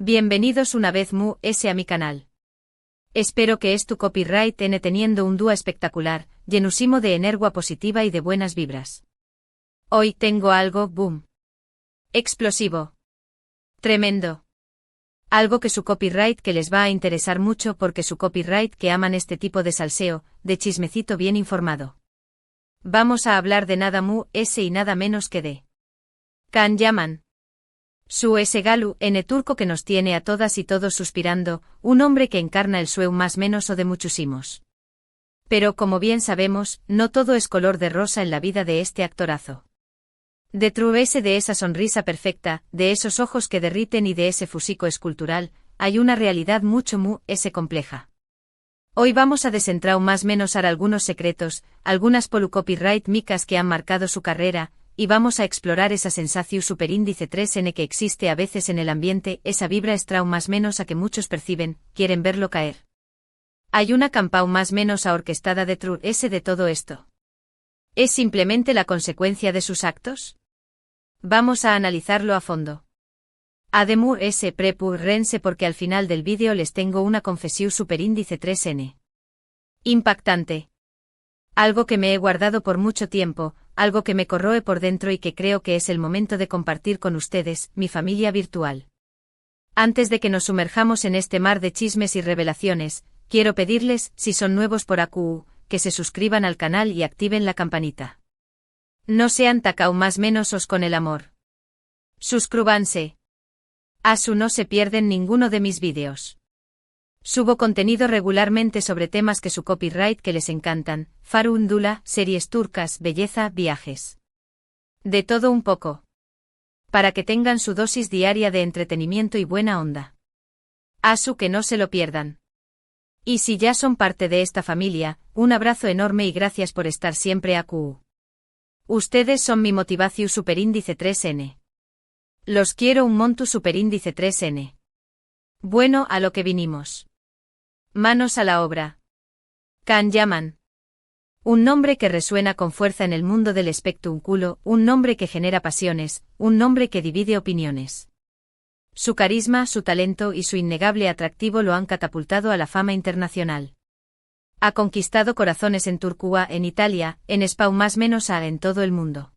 Bienvenidos una vez a mi canal. Espero que tu copyright teniendo un dúo espectacular, llenusimo de energía positiva y de buenas vibras. Hoy tengo algo, boom. Explosivo. Tremendo. Algo que su copyright que les va a interesar mucho porque su copyright que aman este tipo de salseo, de chismecito bien informado. Vamos a hablar de nada y nada menos que de Kaan Yaman. Su galu turco que nos tiene a todas y todos suspirando, un hombre que encarna el sueño más menos o de muchusimos. Pero como bien sabemos, no todo es color de rosa en la vida de este actorazo. Detrás de esa sonrisa perfecta, de esos ojos que derriten y de ese fusico escultural, hay una realidad mucho compleja. Hoy vamos a desentrar más menos algunos secretos, algunas copyright micas que han marcado su carrera, y vamos a explorar esa sensación superíndice 3N que existe a veces en el ambiente, esa vibra extra más menos a que muchos perciben, quieren verlo caer. Hay una campau más menos a orquestada detrás de todo esto. ¿Es simplemente la consecuencia de sus actos? Vamos a analizarlo a fondo. Ademur prepurrense porque al final del vídeo les tengo una confesión superíndice 3N. Impactante. Algo que me he guardado por mucho tiempo, algo que me corroe por dentro y que creo que es el momento de compartir con ustedes, mi familia virtual. Antes de que nos sumerjamos en este mar de chismes y revelaciones, quiero pedirles, si son nuevos por AQU, que se suscriban al canal y activen la campanita. No sean tacao más menosos con el amor. Suscríbanse. Asu no se pierden ninguno de mis vídeos. Subo contenido regularmente sobre temas que su copyright que les encantan, farúndula, series turcas, belleza, viajes. De todo un poco. Para que tengan su dosis diaria de entretenimiento y buena onda. Asu que no se lo pierdan. Y si ya son parte de esta familia, un abrazo enorme y gracias por estar siempre AQU. Ustedes son mi motivación superíndice 3N. Los quiero un montu superíndice 3N. Bueno, a lo que vinimos. Manos a la obra. Kaan Yaman. Un nombre que resuena con fuerza en el mundo del espectáculo, un nombre que genera pasiones, un nombre que divide opiniones. Su carisma, su talento y su innegable atractivo lo han catapultado a la fama internacional. Ha conquistado corazones en Turquía, en Italia, en España más menos en todo el mundo.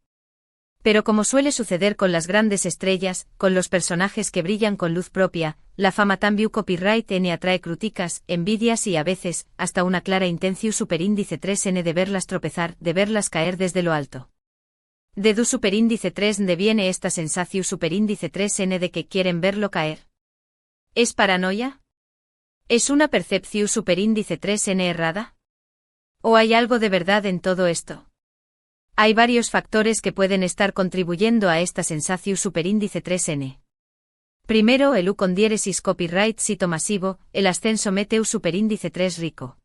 Pero como suele suceder con las grandes estrellas, con los personajes que brillan con luz propia, la fama también copyright atrae críticas, envidias y a veces, hasta una clara intención superíndice 3N de verlas tropezar, de verlas caer desde lo alto. De du superíndice 3N viene esta sensación superíndice 3N de que quieren verlo caer. ¿Es paranoia? ¿Es una percepción superíndice 3N errada? ¿O hay algo de verdad en todo esto? Hay varios factores que pueden estar contribuyendo a esta sensación superíndice 3N. Primero, el con diéresis copyright sito masivo, el ascenso meteu superíndice 3 rico.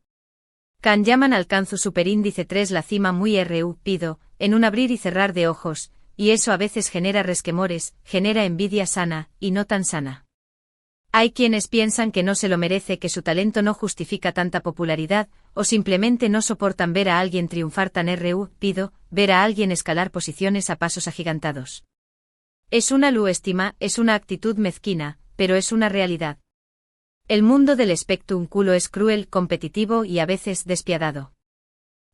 Kaan Yaman alcanzo superíndice 3 la cima muy pido, en un abrir y cerrar de ojos, y eso a veces genera resquemores, genera envidia sana, y no tan sana. Hay quienes piensan que no se lo merece, que su talento no justifica tanta popularidad, o simplemente no soportan ver a alguien triunfar tan pido, ver a alguien escalar posiciones a pasos agigantados. Es una estima, es una actitud mezquina, pero es una realidad. El mundo del espectáculo es cruel, competitivo y a veces despiadado.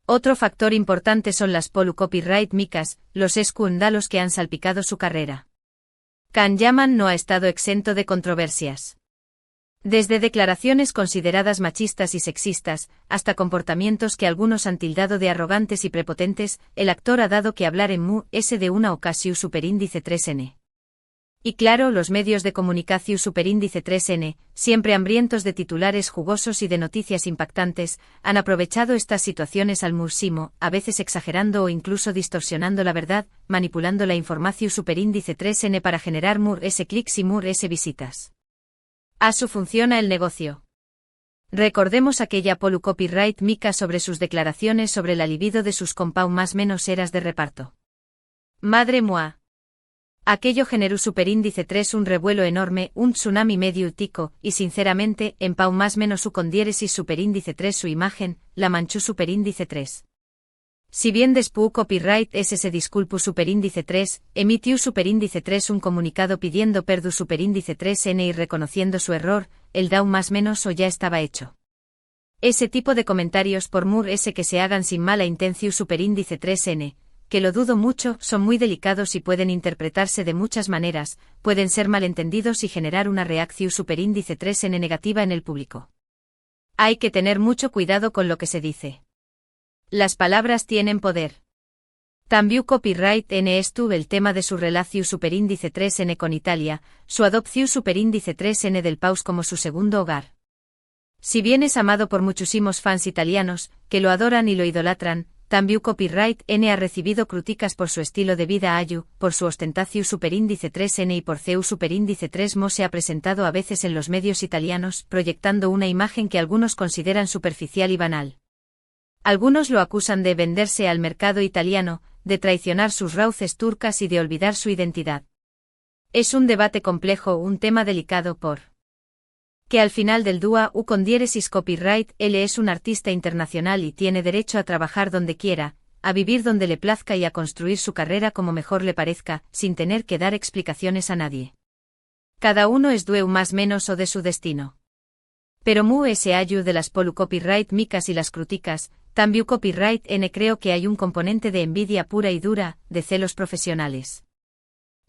Otro factor importante son las copyright micas, los escándalos que han salpicado su carrera. Kaan Yaman no ha estado exento de controversias. Desde declaraciones consideradas machistas y sexistas, hasta comportamientos que algunos han tildado de arrogantes y prepotentes, el actor ha dado que hablar en de una ocasión superíndice 3N. Y claro, los medios de comunicación superíndice 3N, siempre hambrientos de titulares jugosos y de noticias impactantes, han aprovechado estas situaciones al máximo, a veces exagerando o incluso distorsionando la verdad, manipulando la información superíndice 3N para generar clics y visitas. Asu funciona el negocio. Recordemos aquella copyright mica sobre sus declaraciones sobre la libido de sus compau más menos eras de reparto. Madre mía. Aquello generó superíndice 3 un revuelo enorme, un tsunami medio tico, y sinceramente, en pau más menos su con diéresis superíndice 3 su imagen, la manchó superíndice 3. Si bien después copyright S se disculpu superíndice 3, emitió superíndice 3 un comunicado pidiendo perdu superíndice 3N y reconociendo su error, el DAO más menos o ya estaba hecho. Ese tipo de comentarios por Moore S que se hagan sin mala intención superíndice 3N, que lo dudo mucho, son muy delicados y pueden interpretarse de muchas maneras, pueden ser malentendidos y generar una reacción superíndice 3N negativa en el público. Hay que tener mucho cuidado con lo que se dice. Las palabras tienen poder. También copyright N estuvo el tema de su relación superíndice 3N con Italia, su adopción superíndice 3N del Paus como su segundo hogar. Si bien es amado por muchísimos fans italianos, que lo adoran y lo idolatran, también copyright N ha recibido críticas por su estilo de vida ayu, por su ostentación superíndice 3N y por seu superíndice 3mo se ha presentado a veces en los medios italianos, proyectando una imagen que algunos consideran superficial y banal. Algunos lo acusan de venderse al mercado italiano, de traicionar sus raíces turcas y de olvidar su identidad. Es un debate complejo, un tema delicado por que al final del dúa u con diéresis copyright él es un artista internacional y tiene derecho a trabajar donde quiera, a vivir donde le plazca y a construir su carrera como mejor le parezca, sin tener que dar explicaciones a nadie. Cada uno es dueño más menos o de su destino. Pero mu ese ayu de las polu copyright micas y las críticas, también copyright N creo que hay un componente de envidia pura y dura, de celos profesionales.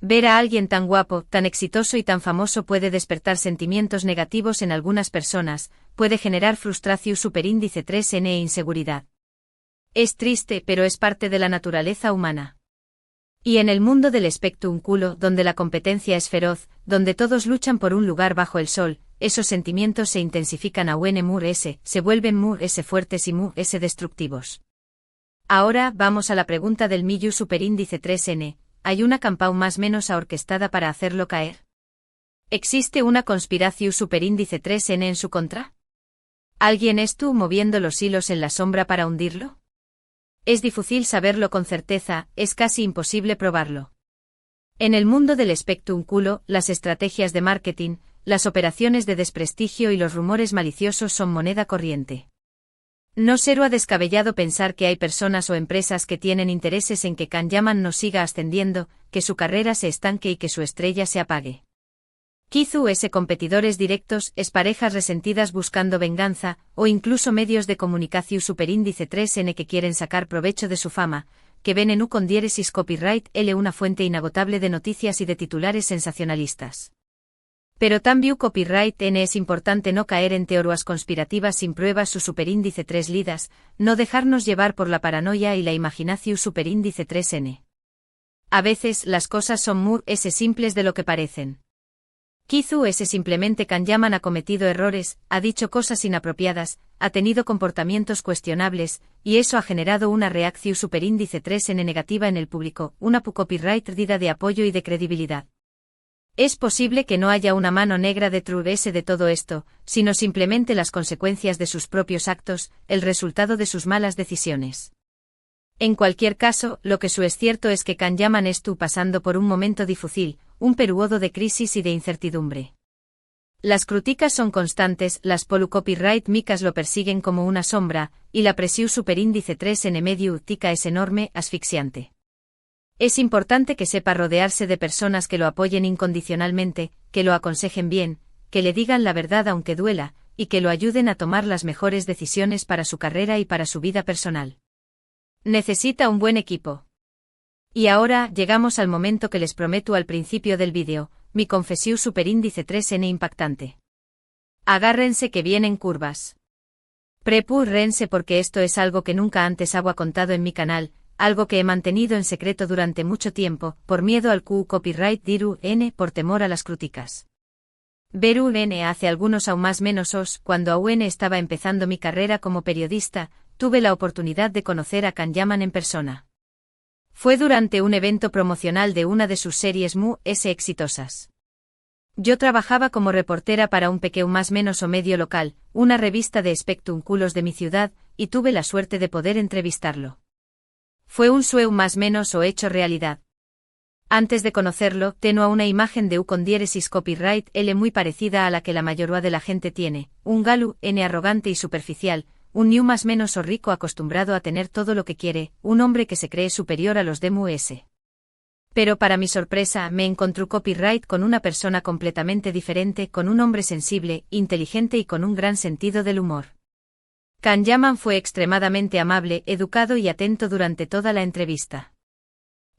Ver a alguien tan guapo, tan exitoso y tan famoso puede despertar sentimientos negativos en algunas personas, puede generar frustración superíndice 3N e inseguridad. Es triste, pero es parte de la naturaleza humana. Y en el mundo del spectrum culo, donde la competencia es feroz, donde todos luchan por un lugar bajo el sol, esos sentimientos se intensifican a un Moore S, se vuelven Moore S fuertes y Moore S destructivos. Ahora vamos a la pregunta del millu superíndice 3N. ¿Hay una campana más menos orquestada para hacerlo caer? ¿Existe una conspiración superíndice 3N en su contra? ¿Alguien estuvo moviendo los hilos en la sombra para hundirlo? Es difícil saberlo con certeza, es casi imposible probarlo. En el mundo del spectrum culo, las estrategias de marketing, las operaciones de desprestigio y los rumores maliciosos son moneda corriente. No será descabellado pensar que hay personas o empresas que tienen intereses en que Kanyaman no siga ascendiendo, que su carrera se estanque y que su estrella se apague. Quizás competidores directos, es parejas resentidas buscando venganza, o incluso medios de comunicación superíndice 3N que quieren sacar provecho de su fama, que ven en con diéresis copyright L una fuente inagotable de noticias y de titulares sensacionalistas. Pero también copyright N es importante no caer en teorías conspirativas sin pruebas su superíndice 3 lidas, no dejarnos llevar por la paranoia y la imaginación superíndice 3N. A veces las cosas son muy simples de lo que parecen. Quizás simplemente Kanyaman ha cometido errores, ha dicho cosas inapropiadas, ha tenido comportamientos cuestionables, y eso ha generado una reacción superíndice 3N negativa en el público, una copyright perdida de apoyo y de credibilidad. Es posible que no haya una mano negra detrás de todo esto, sino simplemente las consecuencias de sus propios actos, el resultado de sus malas decisiones. En cualquier caso, lo que es cierto es que Kanyaman estuvo pasando por un momento difícil, un periodo de crisis y de incertidumbre. Las críticas son constantes, las polu copyright micas lo persiguen como una sombra, y la presión superíndice 3N medio utica es enorme, asfixiante. Es importante que sepa rodearse de personas que lo apoyen incondicionalmente, que lo aconsejen bien, que le digan la verdad aunque duela, y que lo ayuden a tomar las mejores decisiones para su carrera y para su vida personal. Necesita un buen equipo. Y ahora llegamos al momento que les prometo al principio del vídeo, mi confesión superíndice 3N impactante. Agárrense que vienen curvas. Prepúrense porque esto es algo que nunca antes había contado en mi canal, algo que he mantenido en secreto durante mucho tiempo, por miedo al copyright diru N, por temor a las críticas. Veru N hace algunos aún más menos cuando aún estaba empezando mi carrera como periodista, tuve la oportunidad de conocer a Kanyaman en persona. Fue durante un evento promocional de una de sus series exitosas. Yo trabajaba como reportera para un pequeño más menos o medio local, una revista de espectáculos de mi ciudad, y tuve la suerte de poder entrevistarlo. Fue un sueño más menos o hecho realidad. Antes de conocerlo, tenía una imagen de con diéresis copyright L muy parecida a la que la mayoría de la gente tiene, un galu N arrogante y superficial, un New más menos o rico acostumbrado a tener todo lo que quiere, un hombre que se cree superior a los DMUS. Pero para mi sorpresa, me encontré copyright con una persona completamente diferente, con un hombre sensible, inteligente y con un gran sentido del humor. Can Yaman fue extremadamente amable, educado y atento durante toda la entrevista.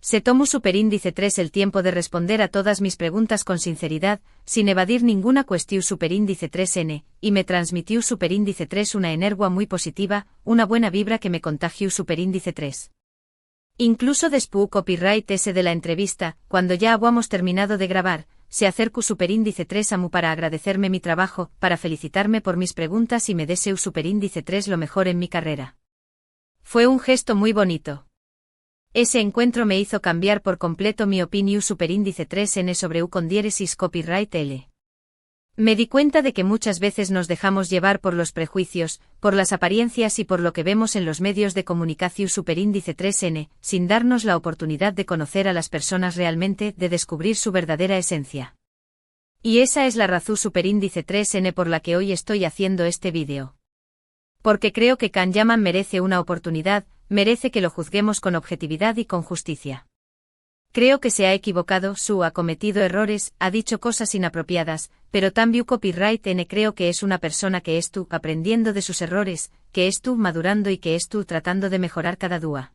Se tomó superíndice 3 el tiempo de responder a todas mis preguntas con sinceridad, sin evadir ninguna cuestión superíndice 3N, y me transmitió superíndice 3 una energía muy positiva, una buena vibra que me contagió superíndice 3. Incluso después copyright ese de la entrevista, cuando ya habíamos terminado de grabar, se acercó superíndice 3 a mí para agradecerme mi trabajo, para felicitarme por mis preguntas y me deseo superíndice 3 lo mejor en mi carrera. Fue un gesto muy bonito. Ese encuentro me hizo cambiar por completo mi opinión superíndice 3N sobre U con diéresis copyright L. Me di cuenta de que muchas veces nos dejamos llevar por los prejuicios, por las apariencias y por lo que vemos en los medios de comunicación superíndice 3N, sin darnos la oportunidad de conocer a las personas realmente, de descubrir su verdadera esencia. Y esa es la razón superíndice 3N por la que hoy estoy haciendo este vídeo. Porque creo que Can Yaman merece una oportunidad, merece que lo juzguemos con objetividad y con justicia. Creo que se ha equivocado, ha cometido errores, ha dicho cosas inapropiadas, pero también copyright N creo que es una persona que estuvo aprendiendo de sus errores, que estuvo madurando y que estuvo tratando de mejorar cada día.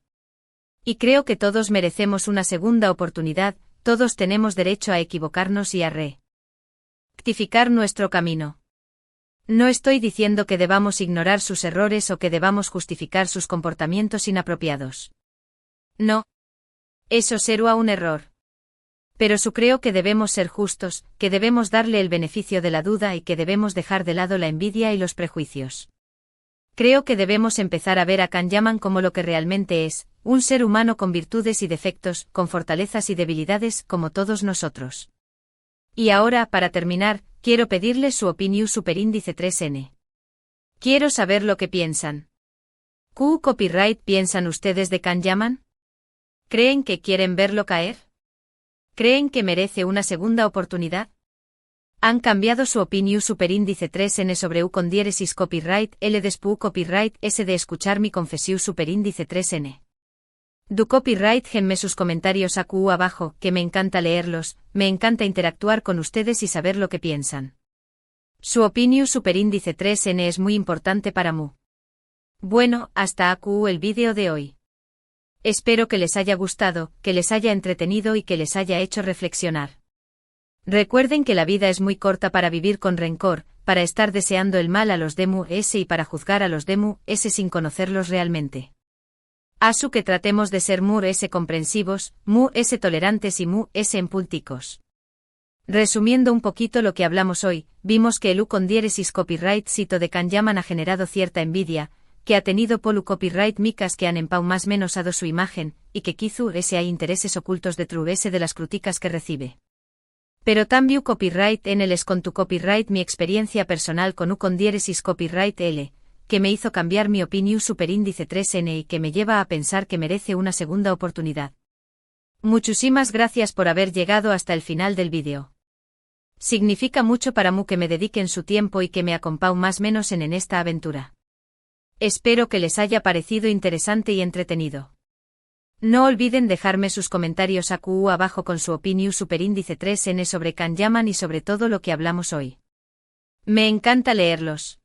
Y creo que todos merecemos una segunda oportunidad, todos tenemos derecho a equivocarnos y a rectificar nuestro camino. No estoy diciendo que debamos ignorar sus errores o que debamos justificar sus comportamientos inapropiados. No. Eso sería un error. Pero creo que debemos ser justos, que debemos darle el beneficio de la duda y que debemos dejar de lado la envidia y los prejuicios. Creo que debemos empezar a ver a Can Yaman como lo que realmente es, un ser humano con virtudes y defectos, con fortalezas y debilidades, como todos nosotros. Y ahora, para terminar, quiero pedirles su opinión superíndice 3N. Quiero saber lo que piensan. ¿Qué copyright piensan ustedes de Can Yaman? ¿Creen que quieren verlo caer? ¿Creen que merece una segunda oportunidad? ¿Han cambiado su opinión superíndice 3N sobre U con diéresis copyright L después copyright S de escuchar mi confesión superíndice 3N? Du copyright genme sus comentarios acu abajo, que me encanta leerlos, me encanta interactuar con ustedes y saber lo que piensan. Su opinión superíndice 3N es muy importante para mí. Bueno, hasta acu el vídeo de hoy. Espero que les haya gustado, que les haya entretenido y que les haya hecho reflexionar. Recuerden que la vida es muy corta para vivir con rencor, para estar deseando el mal a los DMUS y para juzgar a los DMUS sin conocerlos realmente. Asu que tratemos de ser MUS comprensivos, MUS tolerantes y MUS empáticos. Resumiendo un poquito lo que hablamos hoy, vimos que el U con diéresis copyright cito de Can Yaman ha generado cierta envidia, que ha tenido polu copyright micas que han empau más menos dado su imagen, y que quizú hay intereses ocultos de true de las críticas que recibe. Pero también copyright N les con tu copyright mi experiencia personal con U con diéresis copyright L, que me hizo cambiar mi opinión superíndice 3N y que me lleva a pensar que merece una segunda oportunidad. Muchísimas gracias por haber llegado hasta el final del vídeo. Significa mucho para mí que me dediquen su tiempo y que me acompau más menos en esta aventura. Espero que les haya parecido interesante y entretenido. No olviden dejarme sus comentarios acu abajo con su opinión superíndice 3N sobre Can Yaman y sobre todo lo que hablamos hoy. Me encanta leerlos.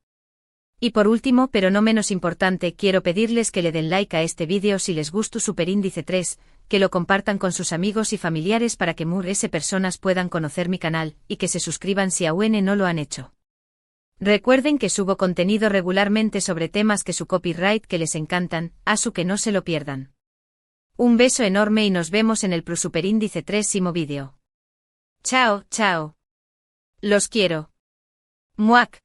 Y por último, pero no menos importante, quiero pedirles que le den like a este vídeo si les gustó superíndice 3, que lo compartan con sus amigos y familiares para que más personas puedan conocer mi canal, y que se suscriban si aún no lo han hecho. Recuerden que subo contenido regularmente sobre temas que su copyright que les encantan, asu que no se lo pierdan. Un beso enorme y nos vemos en el superíndice 3º vídeo. Chao, chao. Los quiero. Muac.